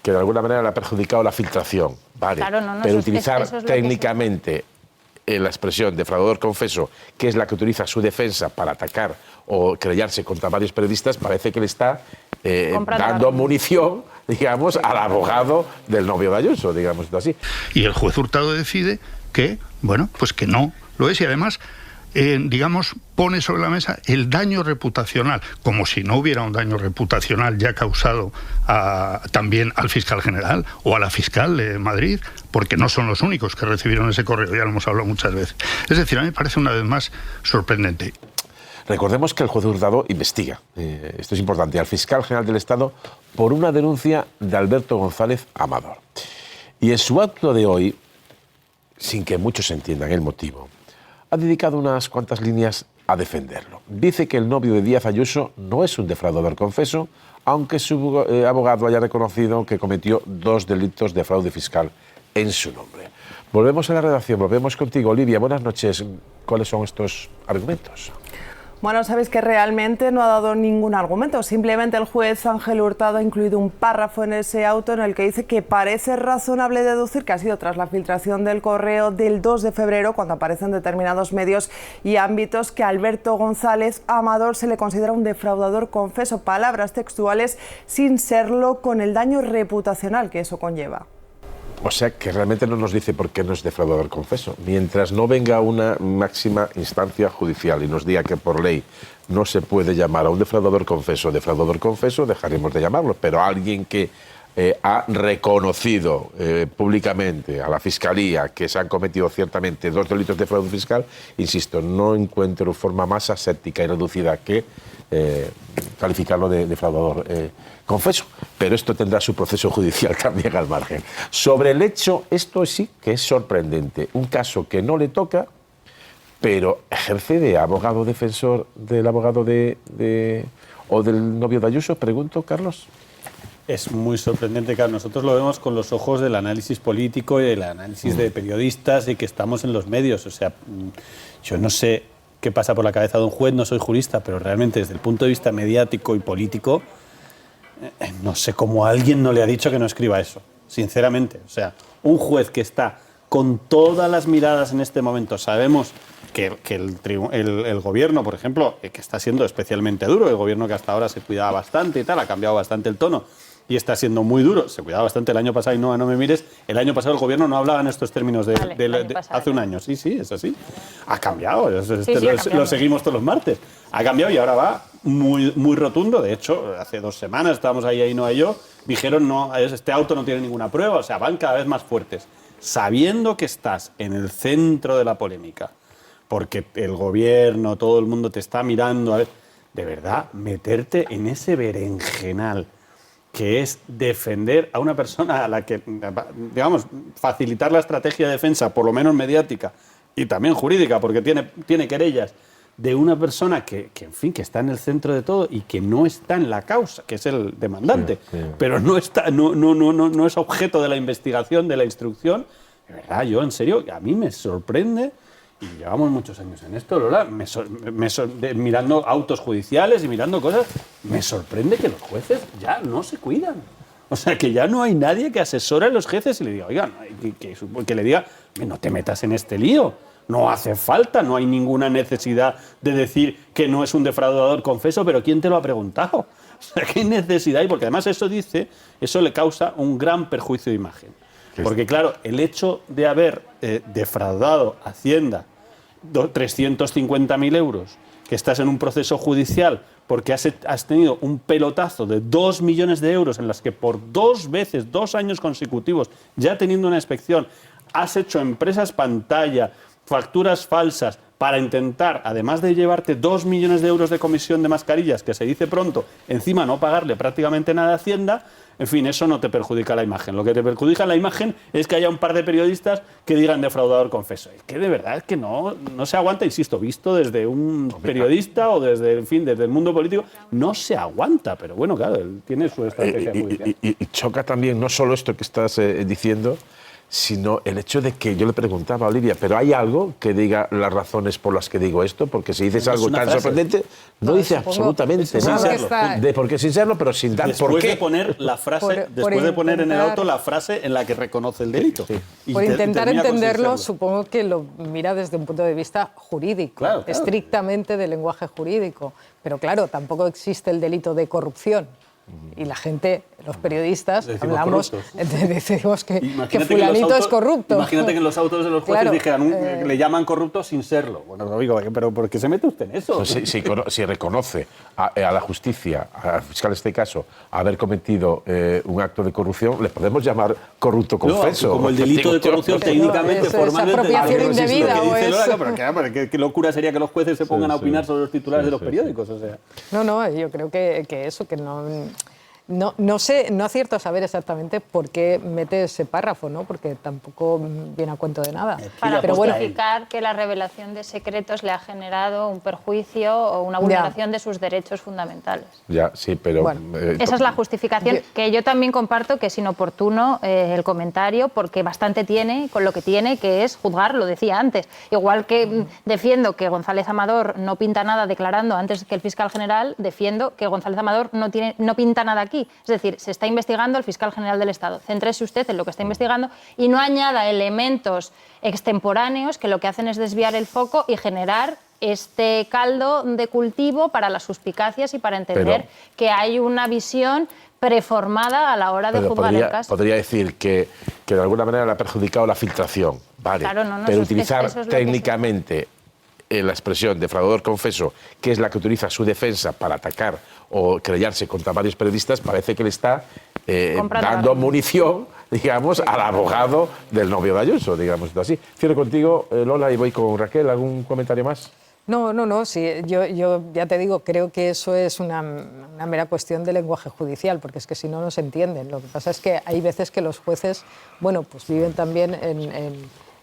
que de alguna manera le ha perjudicado la filtración. Vale, claro, pero utilizar técnicamente la expresión defraudador confeso, que es la que utiliza su defensa para atacar o querellarse contra varios periodistas, parece que le está dando munición, digamos, al abogado del novio de Ayuso, digamos así. Y el juez Hurtado decide que, bueno, pues que no lo es, y además, digamos, pone sobre la mesa el daño reputacional, como si no hubiera un daño reputacional ya causado también al fiscal general o a la fiscal de Madrid, porque no son los únicos que recibieron ese correo, ya lo hemos hablado muchas veces. Es decir, a mí me parece una vez más sorprendente. Recordemos que el juez Hurtado investiga, esto es importante, al fiscal general del Estado por una denuncia de Alberto González Amador. Y en su acto de hoy, sin que muchos entiendan el motivo, ha dedicado unas cuantas líneas a defenderlo. Dice que el novio de Díaz Ayuso no es un defraudador confeso, aunque su abogado haya reconocido que cometió 2 delitos de fraude fiscal en su nombre. Volvemos a la redacción, volvemos contigo, Olivia. Buenas noches. ¿Cuáles son estos argumentos? Bueno, sabéis que realmente no ha dado ningún argumento. Simplemente el juez Ángel Hurtado ha incluido un párrafo en ese auto en el que dice que parece razonable deducir que ha sido tras la filtración del correo del 2 de febrero, cuando aparecen determinados medios y ámbitos, que a Alberto González Amador se le considera un defraudador confeso. Palabras textuales, sin serlo, con el daño reputacional que eso conlleva. O sea, que realmente no nos dice por qué no es defraudador confeso. Mientras no venga una máxima instancia judicial y nos diga que por ley no se puede llamar a un defraudador confeso, dejaremos de llamarlo. Pero alguien que ha reconocido públicamente a la Fiscalía que se han cometido ciertamente 2 delitos de fraude fiscal, insisto, no encuentro forma más aséptica y reducida que calificarlo de defraudador confeso, pero esto tendrá su proceso judicial también al margen. Sobre el hecho, esto sí que es sorprendente, un caso que no le toca, pero ejerce de abogado defensor del abogado o del novio de Ayuso, pregunto, Carlos. Es muy sorprendente, claro, nosotros lo vemos con los ojos del análisis político y del análisis de periodistas y que estamos en los medios, o sea, yo no sé qué pasa por la cabeza de un juez, no soy jurista, pero realmente desde el punto de vista mediático y político, no sé cómo a alguien no le ha dicho que no escriba eso, sinceramente. O sea, un juez que está con todas las miradas en este momento, sabemos que el gobierno, por ejemplo, que está siendo especialmente duro, el gobierno que hasta ahora se cuidaba bastante y tal, ha cambiado bastante el tono y está siendo muy duro, se cuidaba bastante el año pasado y no me mires, el año pasado el gobierno no hablaba en estos términos hace un año, sí, es así, ha cambiado, lo seguimos todos los martes, ha cambiado y ahora va muy rotundo. De hecho, hace 2 semanas estábamos ahí no yo, dijeron no, este auto no tiene ninguna prueba, o sea, van cada vez más fuertes, sabiendo que estás en el centro de la polémica, porque el gobierno, todo el mundo te está mirando, a ver, de verdad, meterte en ese berenjenal que es defender a una persona a la que, digamos, facilitar la estrategia de defensa, por lo menos mediática y también jurídica, porque tiene querellas, de una persona que en fin, que está en el centro de todo y que no está en la causa, que es el demandante, pero no es objeto de la investigación, de la instrucción. De verdad, yo en serio, a mí me sorprende, y llevamos muchos años en esto, Lola, mirando autos judiciales y mirando cosas, me sorprende que los jueces ya no se cuidan. O sea, que ya no hay nadie que asesore a los jueces y le diga, oigan, que le diga, no te metas en este lío. No hace falta, no hay ninguna necesidad de decir que no es un defraudador confeso, pero ¿quién te lo ha preguntado? O sea, ¿qué necesidad hay? Porque además eso le causa un gran perjuicio de imagen. Porque claro, el hecho de haber defraudado Hacienda 350.000 euros, que estás en un proceso judicial porque has tenido un pelotazo de 2 millones de euros en las que por 2 veces, 2 años consecutivos, ya teniendo una inspección, has hecho empresas pantalla, facturas falsas, para intentar, además de llevarte 2 millones de euros de comisión de mascarillas, que se dice pronto, encima no pagarle prácticamente nada a Hacienda, en fin, eso no te perjudica la imagen. Lo que te perjudica la imagen es que haya un par de periodistas que digan defraudador confeso. Es que de verdad es que no se aguanta, insisto, visto desde un periodista o desde el mundo político, no se aguanta, pero bueno, claro, él tiene su estrategia judicial. Y choca también no solo esto que estás diciendo, sino el hecho de que yo le preguntaba a Olivia, ¿pero hay algo que diga las razones por las que digo esto? Porque si dices algo tan sorprendente, no dice absolutamente nada. Porque sin serlo, pero sin dar por qué. Después de poner la frase, después de poner en el auto la frase en la que reconoce el delito. Sí. Por intentar entenderlo, supongo que lo mira desde un punto de vista jurídico, claro. Estrictamente de lenguaje jurídico. Pero claro, tampoco existe el delito de corrupción. Y la gente, los periodistas, decimos que fulanito es corrupto. Imagínate que en los autos de los jueces dijeran, le llaman corrupto sin serlo. Bueno, Rodrigo, ¿pero por qué se mete usted en eso? Si reconoce a la justicia, al fiscal en este caso, haber cometido un acto de corrupción, le podemos llamar corrupto confeso. No, como el delito de corrupción técnicamente, formalmente... Es apropiación indebida o eso. Pero qué locura sería que los jueces se pongan a opinar sobre los titulares de los periódicos. O sea. No, yo creo que eso, que no sé, no acierto a saber exactamente por qué mete ese párrafo, ¿no? Porque tampoco viene a cuento de nada. Para justificar que la revelación de secretos le ha generado un perjuicio o una vulneración de sus derechos fundamentales. Ya, sí, pero... Bueno, esa es la justificación, que yo también comparto que es inoportuno el comentario, porque bastante tiene con lo que tiene, que es juzgar, lo decía antes. Igual que defiendo que González Amador no pinta nada declarando antes que el fiscal general, defiendo que González Amador no pinta nada aquí. Es decir, se está investigando el fiscal general del Estado. Céntrese usted en lo que está investigando y no añada elementos extemporáneos que lo que hacen es desviar el foco y generar este caldo de cultivo para las suspicacias y para entender que hay una visión preformada a la hora de juzgar el caso. Podría decir que de alguna manera le ha perjudicado la filtración, vale, claro, pero utilizar técnicamente la expresión defraudador confeso, que es la que utiliza su defensa para atacar o querellarse contra varios periodistas, parece que le está dando munición, digamos, al abogado del novio de Ayuso, digamos así. Cierro contigo, Lola, y voy con Raquel. ¿Algún comentario más? No, sí, yo ya te digo, creo que eso es una mera cuestión de lenguaje judicial, porque es que si no, no se entienden. Lo que pasa es que hay veces que los jueces, bueno, pues viven también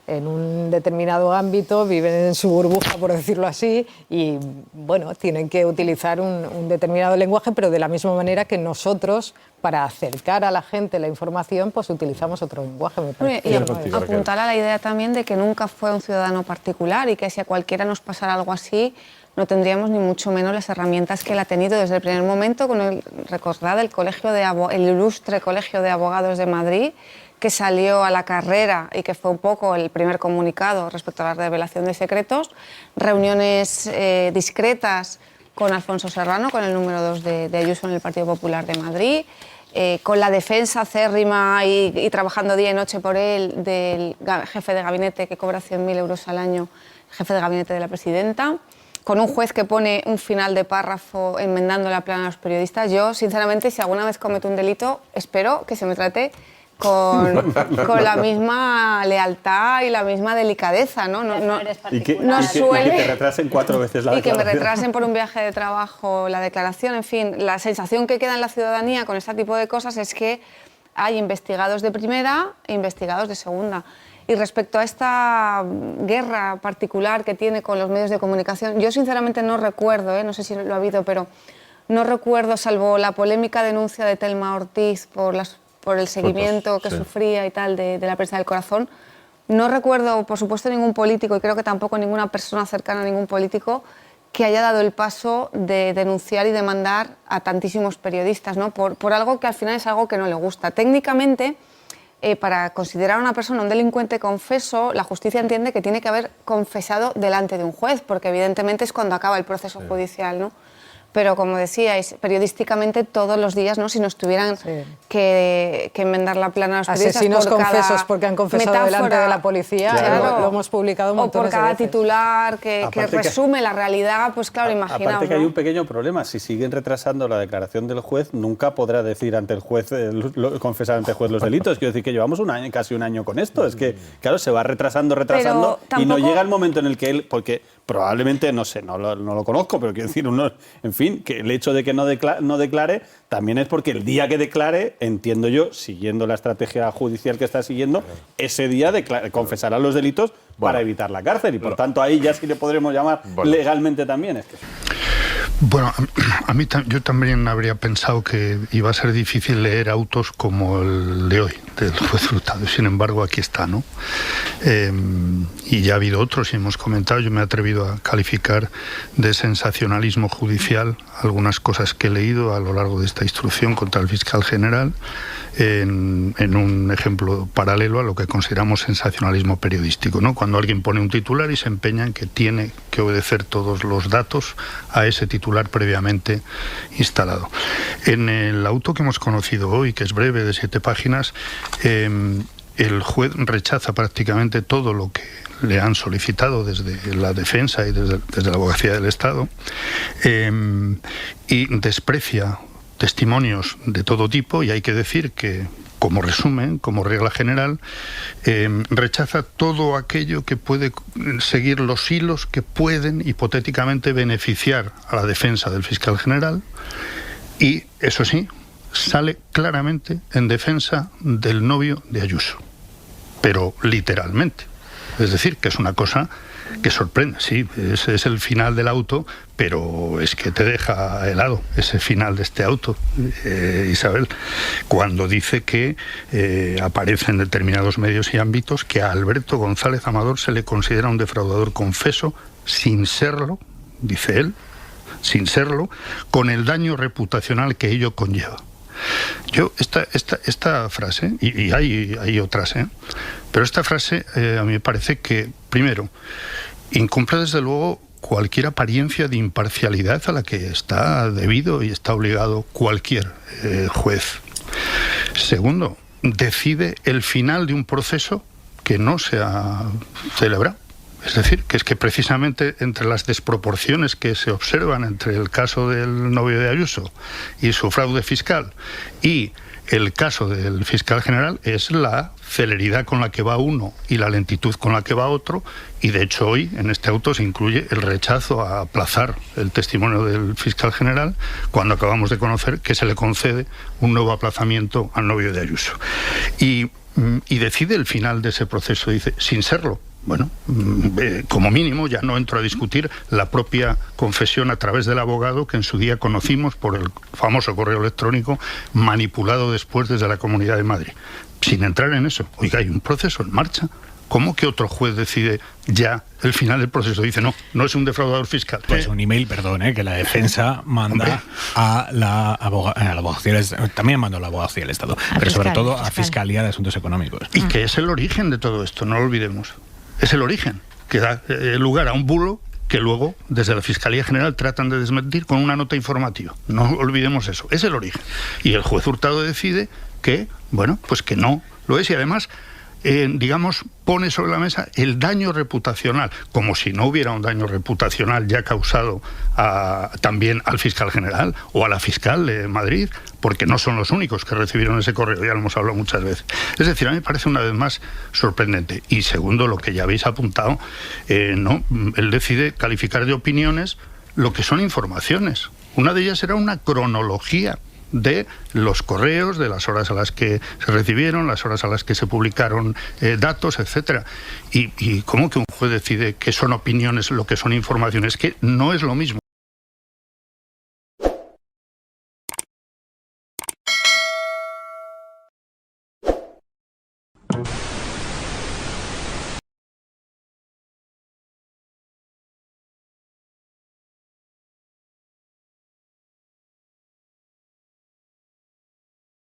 en un determinado ámbito, viven en su burbuja, por decirlo así, y bueno, tienen que utilizar un determinado lenguaje, pero de la misma manera que nosotros, para acercar a la gente la información, pues utilizamos otro lenguaje. Me parece. Y apuntar a la idea también de que nunca fue un ciudadano particular y que si a cualquiera nos pasara algo así, no tendríamos ni mucho menos las herramientas que él ha tenido desde el primer momento, con recordad el ilustre Colegio de Abogados de Madrid, que salió a la carrera y que fue un poco el primer comunicado respecto a la revelación de secretos, reuniones discretas con Alfonso Serrano, con el número 2 de Ayuso en el Partido Popular de Madrid, con la defensa acérrima y trabajando día y noche por él del jefe de gabinete que cobra 100.000 euros al año, jefe de gabinete de la presidenta, con un juez que pone un final de párrafo enmendando la plana a los periodistas. Yo, sinceramente, si alguna vez cometo un delito, espero que se me trate con la misma lealtad y la misma delicadeza, ¿no? Y que te retrasen 4 veces la declaración. Y que me retrasen por un viaje de trabajo la declaración. En fin, la sensación que queda en la ciudadanía con este tipo de cosas es que hay investigados de primera e investigados de segunda. Y respecto a esta guerra particular que tiene con los medios de comunicación, yo sinceramente no recuerdo, no sé si lo ha habido, pero no recuerdo, salvo la polémica denuncia de Telma Ortiz por el seguimiento que sufría y tal de la prensa del corazón. No recuerdo, por supuesto, ningún político, y creo que tampoco ninguna persona cercana a ningún político, que haya dado el paso de denunciar y demandar a tantísimos periodistas, ¿no? Por algo que al final es algo que no le gusta. Técnicamente, para considerar a una persona un delincuente confeso, la justicia entiende que tiene que haber confesado delante de un juez, porque evidentemente es cuando acaba el proceso judicial, ¿no? Pero, como decíais, periodísticamente todos los días, ¿no? Si nos tuvieran que enmendar la plana a los periodistas asesinos confesos porque han confesado delante de la policía, lo hemos publicado montones de veces. O por cada titular que resume la realidad, pues claro, imaginaos. Aparte que hay un pequeño problema, si siguen retrasando la declaración del juez, nunca podrá decir ante el juez, confesar ante el juez los delitos. Quiero decir que llevamos casi un año con esto. Es que, claro, se va retrasando y no llega el momento en el que él, porque probablemente, no sé, no lo conozco, pero quiero decir, en fin, que el hecho de que no declare también es porque el día que declare, entiendo yo, siguiendo la estrategia judicial que está siguiendo, ese día confesará los delitos para evitar la cárcel y por tanto ahí ya sí le podremos llamar legalmente también. Bueno, yo también habría pensado que iba a ser difícil leer autos como el de hoy, del juez Hurtado. Sin embargo, aquí está, ¿no? Y ya ha habido otros y hemos comentado, yo me he atrevido a calificar de sensacionalismo judicial algunas cosas que he leído a lo largo de esta instrucción contra el fiscal general, en un ejemplo paralelo a lo que consideramos sensacionalismo periodístico, ¿no? Cuando alguien pone un titular y se empeña en que tiene que obedecer todos los datos a ese titular previamente instalado. En el auto que hemos conocido hoy, que es breve, de 7 páginas, el juez rechaza prácticamente todo lo que le han solicitado desde la defensa y desde la abogacía del Estado, y desprecia testimonios de todo tipo, y hay que decir que, como resumen, como regla general, rechaza todo aquello que puede seguir los hilos que pueden hipotéticamente beneficiar a la defensa del fiscal general, y, eso sí, sale claramente en defensa del novio de Ayuso, pero literalmente. Es decir, que es una cosa que sorprende. Sí, ese es el final del auto, pero es que te deja helado ese final de este auto, Isabel, cuando dice que aparece en determinados medios y ámbitos que a Alberto González Amador se le considera un defraudador confeso, sin serlo, dice él, sin serlo, con el daño reputacional que ello conlleva. Yo, esta frase, y hay otras, pero esta frase a mí me parece que, primero, incumple desde luego cualquier apariencia de imparcialidad a la que está debido y está obligado cualquier juez. Segundo, decide el final de un proceso que no se ha celebrado. Es decir, que es que precisamente entre las desproporciones que se observan entre el caso del novio de Ayuso y su fraude fiscal y el caso del fiscal general es la celeridad con la que va uno y la lentitud con la que va otro, y de hecho hoy en este auto se incluye el rechazo a aplazar el testimonio del fiscal general cuando acabamos de conocer que se le concede un nuevo aplazamiento al novio de Ayuso. Y decide el final de ese proceso, dice, sin serlo. Bueno, como mínimo ya no entro a discutir la propia confesión a través del abogado que en su día conocimos por el famoso correo electrónico manipulado después desde la Comunidad de Madrid. Sin entrar en eso, oiga, hay un proceso en marcha. ¿Cómo que otro juez decide ya el final del proceso? Dice, no es un defraudador fiscal. Pues un email, perdón, que la defensa manda a la abogacía, también manda a la abogacía del Estado, pero sobre todo a Fiscalía de Asuntos Económicos. Y que es el origen de todo esto, no lo olvidemos. Es el origen, que da lugar a un bulo que luego, desde la Fiscalía General, tratan de desmentir con una nota informativa. No olvidemos eso, es el origen. Y el juez Hurtado decide que, bueno, pues que no lo es, y además, digamos, pone sobre la mesa el daño reputacional, como si no hubiera un daño reputacional ya causado también al fiscal general o a la fiscal de Madrid, porque no son los únicos que recibieron ese correo, ya lo hemos hablado muchas veces. Es decir, a mí me parece una vez más sorprendente. Y segundo, lo que ya habéis apuntado, él decide calificar de opiniones lo que son informaciones. Una de ellas era una cronología de los correos, de las horas a las que se recibieron, las horas a las que se publicaron datos, etcétera. Y ¿cómo que un juez decide que son opiniones lo que son informaciones? Que no es lo mismo.